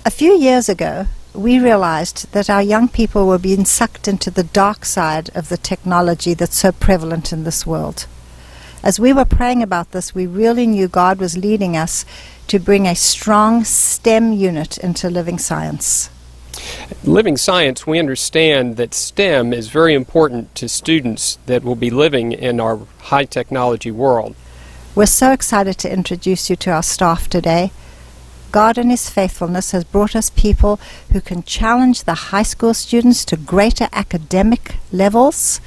A few years ago, we realized that our young people were being sucked into the dark side of the technology that's so prevalent in this world. As we were praying about this, we really knew God was leading us to bring a strong STEM unit into Living Science. Living Science, we understand that STEM is very important to students that will be living in our high technology world. We're so excited to introduce you to our staff today. God in His faithfulness has brought us people who can challenge the high school students to greater academic levels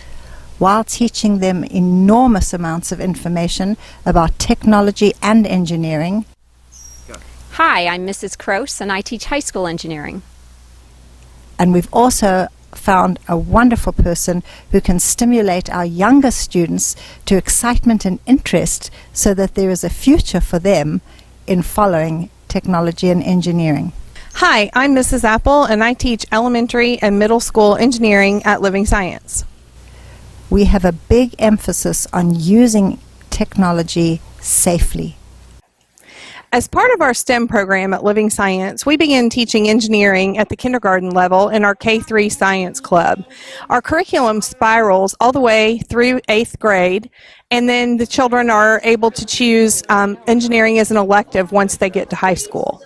while teaching them enormous amounts of information about technology and engineering. Hi, I'm Mrs. Crose, and I teach high school engineering. And we've also found a wonderful person who can stimulate our younger students to excitement and interest so that there is a future for them in following technology and engineering. Hi, I'm Mrs. Apple, and I teach elementary and middle school engineering at Living Science. We have a big emphasis on using technology safely. As part of our STEM program at Living Science, we begin teaching engineering at the kindergarten level in our K-3 Science Club. Our curriculum spirals all the way through 8th grade, and then the children are able to choose engineering as an elective once they get to high school.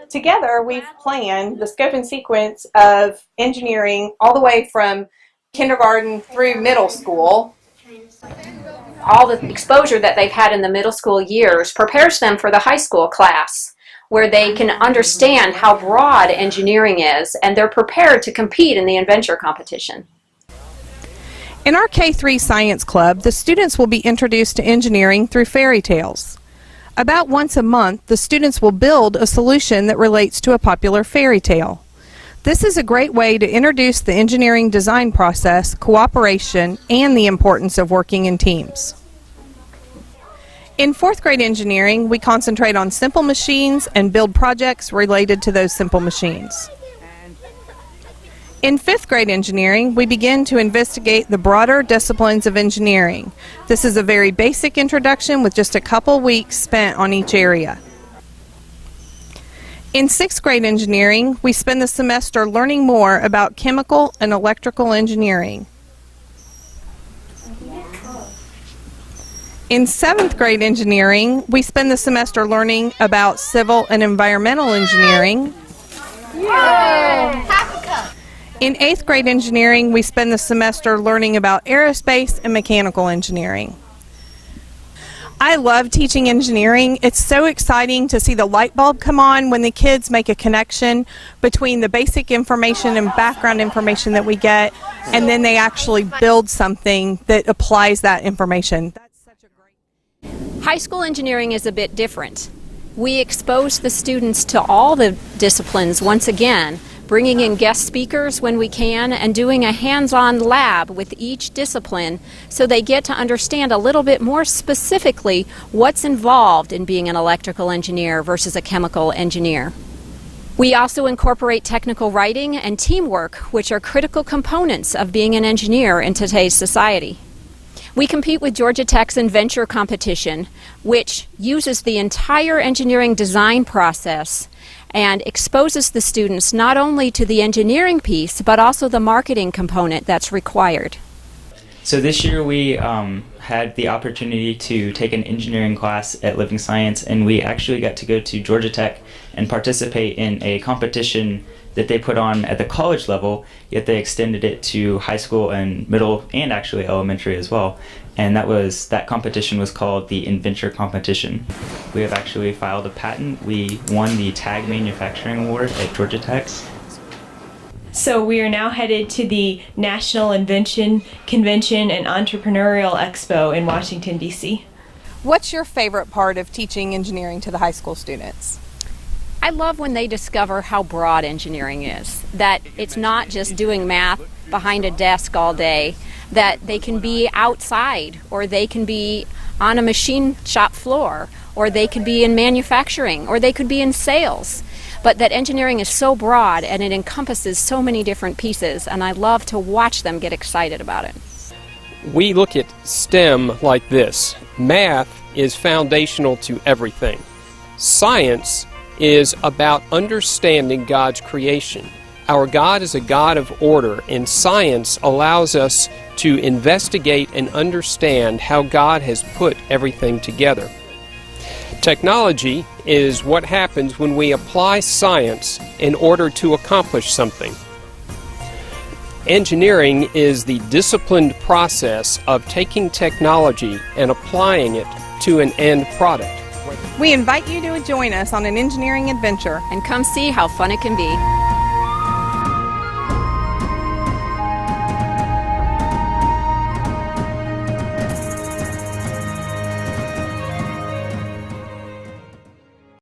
Together, we've planned the scope and sequence of engineering all the way from kindergarten through middle school. All the exposure that they've had in the middle school years prepares them for the high school class, where they can understand how broad engineering is, and they're prepared to compete in the adventure competition. In our K-3 Science Club, the students will be introduced to engineering through fairy tales. About once a month, the students will build a solution that relates to a popular fairy tale. This is a great way to introduce the engineering design process, cooperation, and the importance of working in teams. In 4th grade engineering, we concentrate on simple machines and build projects related to those simple machines. In 5th grade engineering, we begin to investigate the broader disciplines of engineering. This is a very basic introduction with just a couple weeks spent on each area. In 6th grade engineering, we spend the semester learning more about chemical and electrical engineering. In 7th grade engineering, we spend the semester learning about civil and environmental engineering. In 8th grade engineering, we spend the semester learning about aerospace and mechanical engineering. I love teaching engineering. It's so exciting to see the light bulb come on when the kids make a connection between the basic information and background information that we get, and then they actually build something that applies that information. That's such a great... High school engineering is a bit different. We expose the students to all the disciplines once again, bringing in guest speakers when we can, and doing a hands-on lab with each discipline so they get to understand a little bit more specifically what's involved in being an electrical engineer versus a chemical engineer. We also incorporate technical writing and teamwork, which are critical components of being an engineer in today's society. We compete with Georgia Tech's Adventure competition, which uses the entire engineering design process and exposes the students not only to the engineering piece, but also the marketing component that's required. So this year we had the opportunity to take an engineering class at Living Science, and we actually got to go to Georgia Tech and participate in a competition that they put on at the college level, yet they extended it to high school and middle and actually elementary as well. And that competition was called the Adventure Competition. We have actually filed a patent. We won the Tag Manufacturing Award at Georgia Tech. So we are now headed to the National Invention Convention and Entrepreneurial Expo in Washington, D.C. What's your favorite part of teaching engineering to the high school students? I love when they discover how broad engineering is, that it's not just doing math behind a desk all day, that they can be outside, or they can be on a machine shop floor, or they could be in manufacturing, or they could be in sales. But that engineering is so broad and it encompasses so many different pieces, and I love to watch them get excited about it. We look at STEM like this. Math is foundational to everything. Science is about understanding God's creation. Our God is a God of order, and science allows us to investigate and understand how God has put everything together. Technology is what happens when we apply science in order to accomplish something. Engineering is the disciplined process of taking technology and applying it to an end product. We invite you to join us on an engineering adventure. And come see how fun it can be.